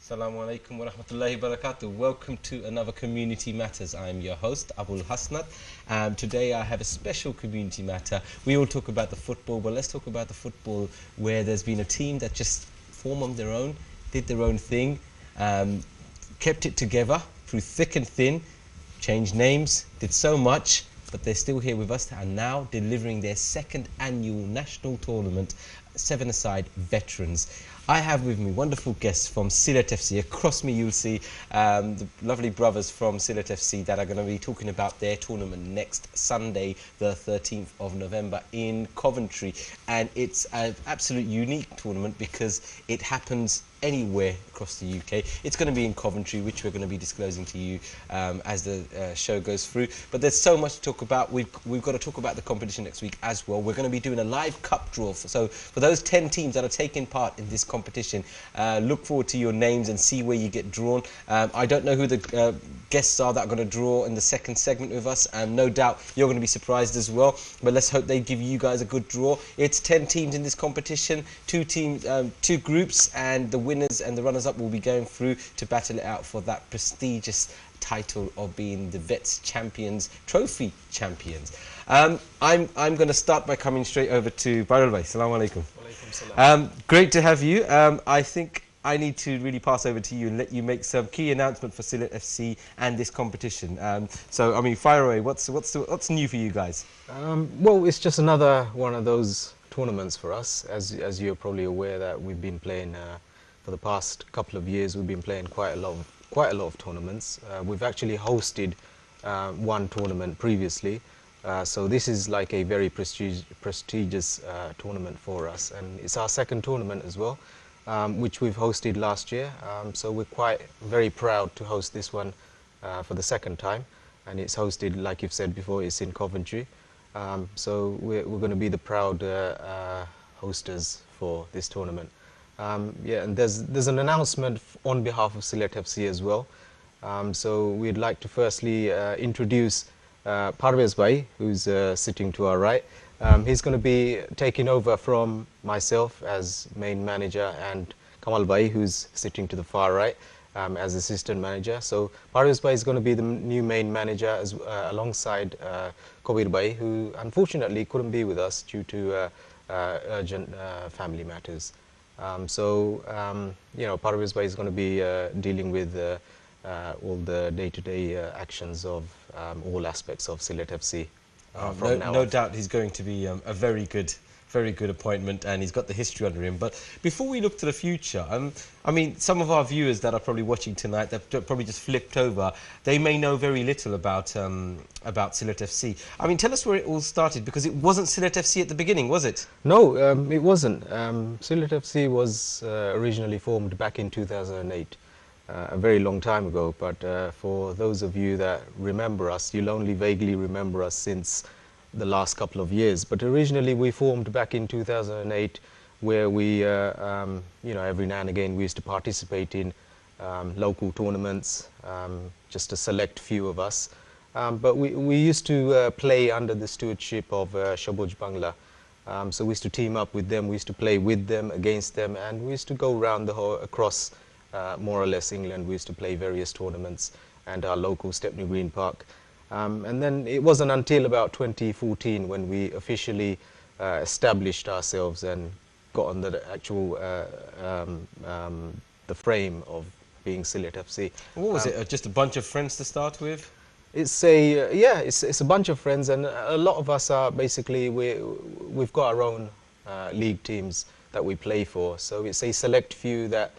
Assalamu alaikum wa rahmatullahi wa barakatuh. Welcome to another Community Matters. I'm your host, Abul Hasnat. Today I have a special community matter. We all talk about the football, but let's talk about the football where there's been a team that just formed on their own, did their own thing, kept it together through thick and thin, changed names, did so much, but they're still here with us and now delivering their second annual national tournament, 7aside Veterans. I have with me wonderful guests from Sylhet FC. Across me you'll see the lovely brothers from Sylhet FC that are going to be talking about their tournament next Sunday, the 13th of November in Coventry. And it's an absolute unique tournament because it happens anywhere across the UK. It's going to be in Coventry, which we're going to be disclosing to you as the show goes through. But there's so much to talk about. We've got to talk about the competition next week as well. We're going to be doing a live cup draw. So for those 10 teams that are taking part in this competition, look forward to your names and see where you get drawn. I don't know who the guests are that are going to draw in the second segment with us. No doubt you're going to be surprised as well. But let's hope they give you guys a good draw. It's 10 teams in this competition, two groups, and the winners and the runners-up will be going through to battle it out for that prestigious title of being the Vets champions, trophy champions. I'm going to start by coming straight over to Parvez. Assalamu alaikum. Walaikum salam. Great to have you. I think I need to really pass over to you and let you make some key announcement for Sylhet FC and this competition. So, I mean, fire away. What's new for you guys? Well, it's just another one of those tournaments for us. As you're probably aware that we've been playing for the past couple of years. We've been playing quite a lot of tournaments. We've actually hosted one tournament previously. So this is like a very prestigious tournament for us, and it's our second tournament as well, which we've hosted last year. So we're very proud to host this one for the second time, and it's hosted, like you've said before, it's in Coventry. So we're going to be the proud hosters for this tournament. Yeah, and there's an announcement on behalf of Sylhet FC as well. So we'd like to firstly introduce Parvez Bhai, who's sitting to our right. He's going to be taking over from myself as main manager, and Kamal Bhai, who's sitting to the far right, as assistant manager. So Parvez Bhai is going to be the new main manager alongside Kabir Bhai, who unfortunately couldn't be with us due to urgent family matters. You know, Parvez Bhai is going to be dealing with all the day-to-day actions of all aspects of Sylhet FC. No doubt he's going to be a very good appointment, and he's got the history under him. But before we look to the future, I mean, some of our viewers that are probably watching tonight, that probably just flipped over, they may know very little about Sylhet FC. I mean, tell us where it all started, because it wasn't Sylhet FC at the beginning, was it? No, it wasn't. Sylhet FC was originally formed back in 2008. A very long time ago, but for those of you that remember us, you'll only vaguely remember us since the last couple of years. But originally we formed back in 2008, where we, you know, every now and again we used to participate in local tournaments, just a select few of us. But we used to play under the stewardship of Shabuj Bangla. So we used to team up with them, we used to play with them, against them, and we used to go around across more or less England. We used to play various tournaments and our local Stepney Green Park. And then it wasn't until about 2014 when we officially established ourselves and got on the actual the frame of being Sylhet FC. What was it? Just a bunch of friends to start with? It's it's a bunch of friends, and a lot of us are basically we've got our own league teams that we play for. So it's a select few that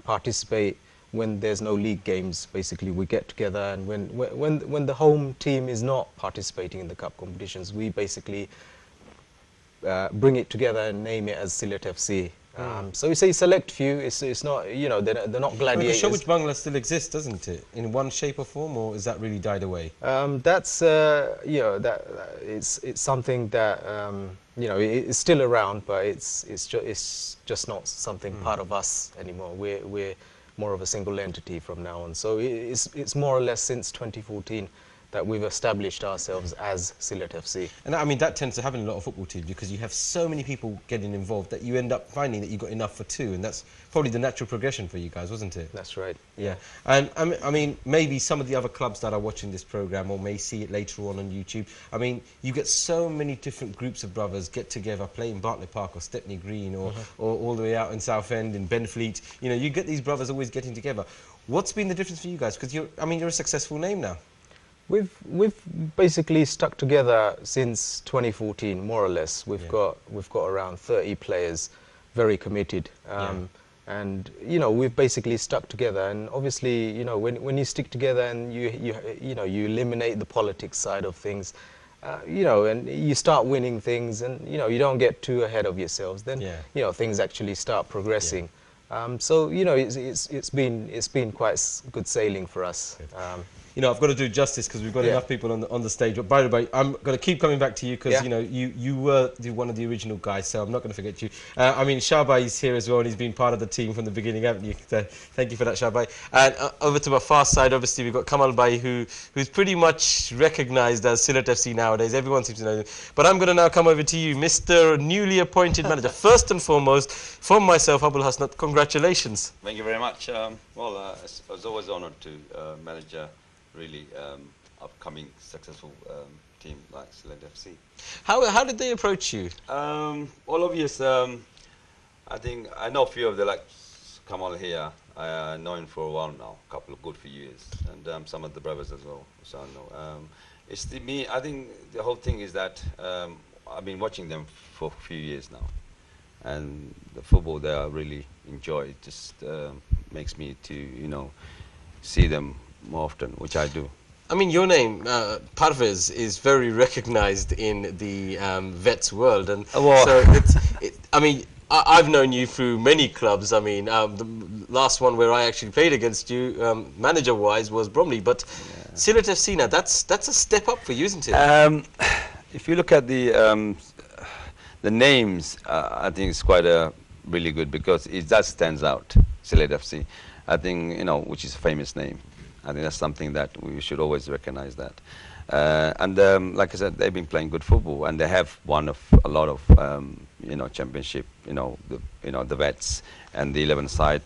participate when there's no league games. Basically, we get together, and when the home team is not participating in the cup competitions, we basically bring it together and name it as Sylhet FC. So we say select few. It's not, you know, they're not gladiators. Shabuj Bangla still exists, doesn't it, in one shape or form, or is that really died away? That's you know, it's something that you know, it's still around, but it's just not something part of us anymore. We're more of a single entity from now on. So it's more or less since 2014 that we've established ourselves as Sylhet FC. And I mean, that tends to happen in a lot of football teams because you have so many people getting involved that you end up finding that you've got enough for two, and that's probably the natural progression for you guys, wasn't it? That's right. Yeah. And I mean, maybe some of the other clubs that are watching this program or may see it later on YouTube, I mean, you get so many different groups of brothers get together, play in Bartlett Park or Stepney Green or all the way out in Southend, in Benfleet. You know, you get these brothers always getting together. What's been the difference for you guys? Because I mean, you're a successful name now. We've basically stuck together since 2014, more or less. We've got around 30 players, very committed, and you know, we've basically stuck together. And obviously, you know, when you stick together and you eliminate the politics side of things, you know, and you start winning things, and you know, you don't get too ahead of yourselves. Then you know, things actually start progressing. So you know, it's been quite good sailing for us. You know, I've got to do justice because we've got enough people on the stage. But by the way, I'm going to keep coming back to you because you know you were one of the original guys, so I'm not going to forget you. I mean, Shabai is here as well, and he's been part of the team from the beginning, haven't you? So thank you for that, Shabai. And over to my far side, obviously we've got Kamal Bhai, who's pretty much recognised as Sylhet FC nowadays. Everyone seems to know him. But I'm going to now come over to you, Mr. newly appointed manager. First and foremost, from myself, Abul Hasnat, congratulations. Thank you very much. Well, it's always honoured to manage a really upcoming successful team like Sylhet FC. How did they approach you? All obvious. I think I know a few of the like Kamal here. I know him for a while now, a couple of good few years, and some of the brothers as well. So I know. It's me. I think the whole thing is that I've been watching them for a few years now, and the football they I really enjoy. It just makes me to see them more often, which I do. I mean, your name, Parvez, is very recognized in the Vets world, and so I mean, I've known you through many clubs. I mean, the last one where I actually played against you, manager-wise, was Bromley. But Sylhet FC now, that's a step up for you, isn't it? If you look at the names, I think it's quite really good because it does stands out. Sylhet FC, I think which is a famous name. I think that's something that we should always recognize that. And like I said, they've been playing good football, and they have won a lot of championship. The Vats and the 7aside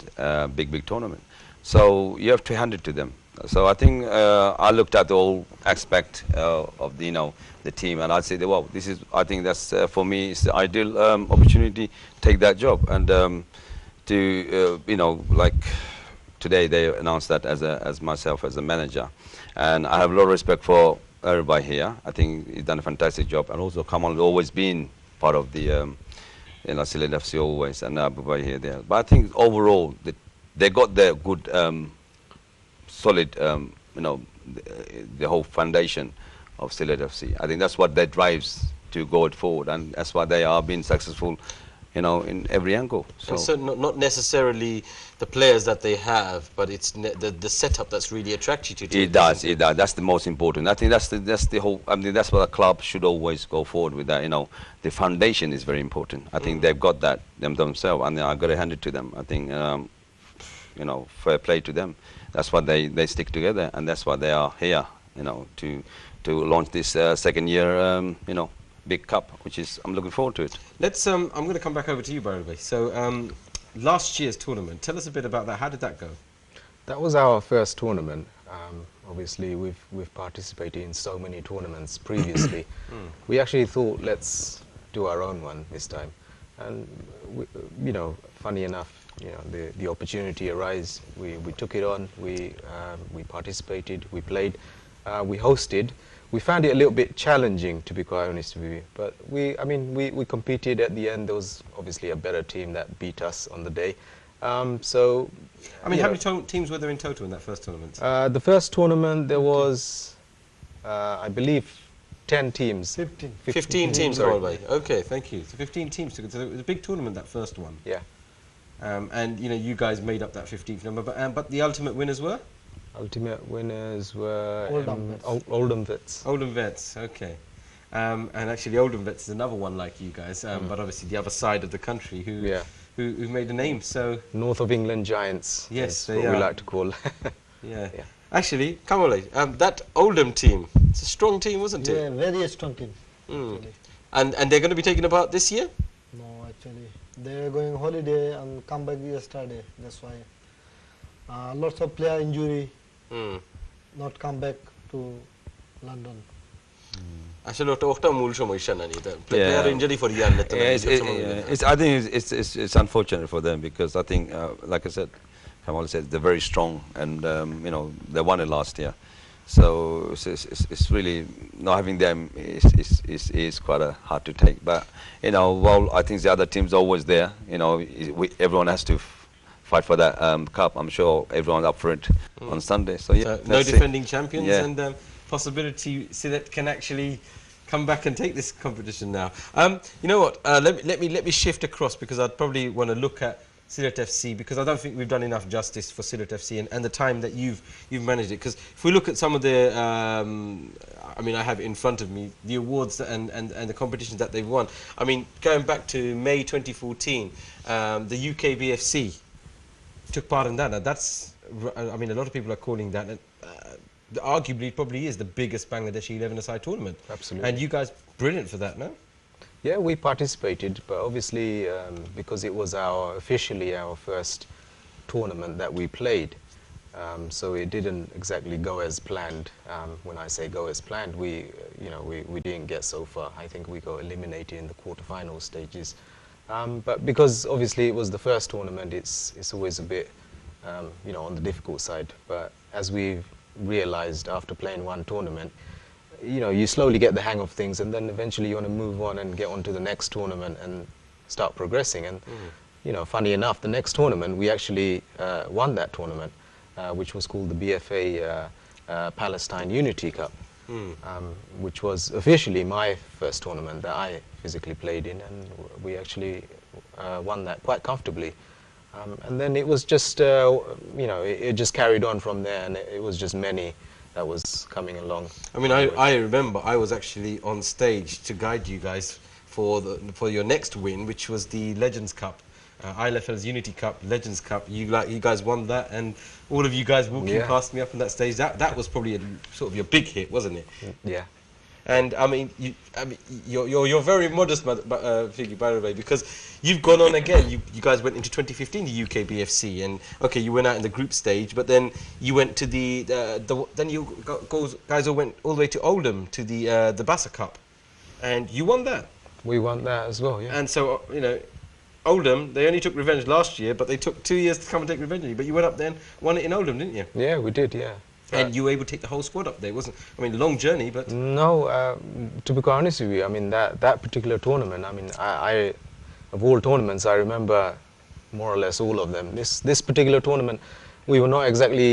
big tournament. So you have to hand it to them. So I think I looked at the whole aspect of the team, and I'd say, well, I think that's for me, it's the ideal opportunity to take that job and like. Today they announced that as myself as a manager, and I have a lot of respect for everybody here. I think he's done a fantastic job, and also Kamal has always been part of the Sylhet FC always, and everybody here there. But I think overall they got their good solid the whole foundation of Sylhet FC. I think that's what that drives to go it forward, and that's why they are being successful in every angle. So not necessarily the players that they have, but it's the setup that's really attracted you to it. It does. That's the most important. I think that's the whole. I mean, that's what a club should always go forward with. That the foundation is very important. I think they've got that themselves, and I've got to hand it to them. I think fair play to them. That's why they stick together, and that's why they are here. To launch this second year. Big cup, which is I'm looking forward to it. Let's. I'm going to come back over to you, Parvez. So last year's tournament. Tell us a bit about that. How did that go? That was our first tournament. Obviously, we've participated in so many tournaments previously. We actually thought, let's do our own one this time. And funny enough, the opportunity arose. We took it on. We participated. We played. We hosted. We found it a little bit challenging, to be quite honest with you. But we competed at the end. There was obviously a better team that beat us on the day. So, I mean, how many teams were there in total in that first tournament? The first tournament there was, I believe, 10 teams. 15 teams, by the way. Okay, thank you. So 15 teams. So it was a big tournament, that first one. Yeah. And you guys made up that 15th number. But the ultimate winners were? Ultimate winners were Oldham Vats. Oldham Vats, okay. And actually Oldham Vats is another one like you guys, but obviously the other side of the country who made a name. So North of England Giants. Yes, that's what we like to call. Yeah. Actually, Kamale, that Oldham team, it's a strong team, wasn't it? Yeah, very strong team. Actually. And they're going to be taking part this year? No, actually, they're going holiday and come back yesterday. That's why lots of player injury, not come back to London. আসলে ওটা মূল সমস্যা না এটা player injury for year I think it's unfortunate for them because I think like I said, Kamal said they're very strong and you know they won it last year, so it's really not having them is quite hard to take. But you know, well, I think the other teams are always there. You know, everyone has to fight for that cup. I'm sure everyone's up for it on Sunday. So yeah, no defending champions and possibility Silet can actually come back and take this competition now. You know what? Let me shift across because I'd probably want to look at Silet FC because I don't think we've done enough justice for Silet FC and the time that you've managed it. Because if we look at some of the, I mean, I have it in front of me the awards and the competitions that they've won. I mean, going back to May 2014, the UK BFC took part in that. Now that's, I mean, a lot of people are calling that. Arguably, it probably is the biggest Bangladeshi 11-a-side tournament. Absolutely. And you guys, brilliant for that, no? Yeah, we participated, but obviously because it was officially our first tournament that we played, so it didn't exactly go as planned. When I say go as planned, we didn't get so far. I think we got eliminated in the quarterfinal stages. But because obviously it was the first tournament, it's always a bit, on the difficult side. But as we've realized after playing one tournament, you slowly get the hang of things, and then eventually you want to move on and get on to the next tournament and start progressing. And funny enough, the next tournament we actually won that tournament, which was called the BFA Palestine Unity Cup, which was officially my first tournament that I physically played in, and we actually won that quite comfortably. And then it was just, it just carried on from there, and it was just many that was coming along. I mean, I remember I was actually on stage to guide you guys for your next win, which was the Legends Cup, ILFL's Unity Cup, Legends Cup. You guys won that, and all of you guys walking past me up on that stage. That was probably sort of your big hit, wasn't it? Yeah. And I mean, you're very modest, Figgy, by the way, because you've gone on again. You guys went into 2015, the UK BFC, and okay, you went out in the group stage, but then you went to then you guys all went all the way to Oldham to the Bassa Cup, and you won that. We won that as well, yeah. And so Oldham, they only took revenge last year, but they took 2 years to come and take revenge on you. But you went up there and won it in Oldham, didn't you? Yeah, we did, yeah. And you were able to take the whole squad up there, wasn't? I mean, long journey, but no. To be quite honest with you, I mean that particular tournament. I mean, I of all tournaments, I remember more or less all of them. This particular tournament, we were not exactly.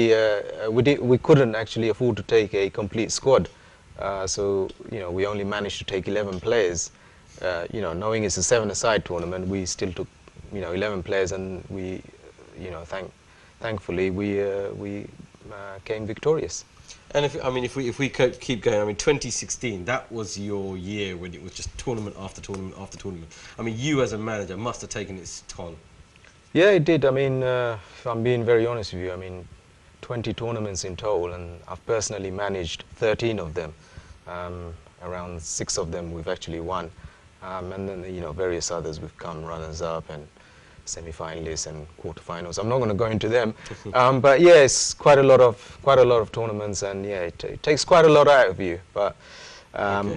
We couldn't actually afford to take a complete squad, so we only managed to take 11 players. Knowing it's a 7-a-side tournament, we still took 11 players, and we, thankfully we came victorious. And if we keep going, I mean, 2016, that was your year when it was just tournament after tournament after tournament. I mean, you as a manager must have taken its toll. Yeah, it did. I mean, if I'm being very honest with you, I mean, 20 tournaments in total, and I've personally managed 13 of them. Around 6 of them we've actually won, and then various others we've come runners-up and semi-finalists and quarterfinals. I'm not going to go into them, but yeah, it's quite a lot of tournaments, and yeah, it takes quite a lot out of you. But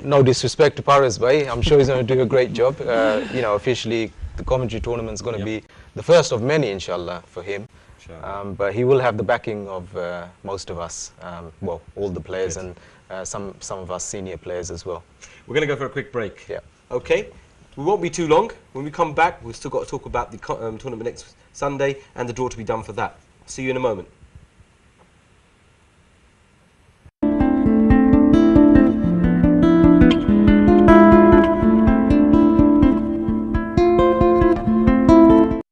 no disrespect to Parvez, I'm sure he's going to do a great job. Officially, the commentary tournament is going to be the first of many, inshallah, for him. But he will have the backing of most of us, well, all the players, and some of us senior players as well. We're going to go for a quick break. Yeah. Okay. We won't be too long. When we come back, we've still got to talk about the tournament next Sunday and the draw to be done for that. See you in a moment.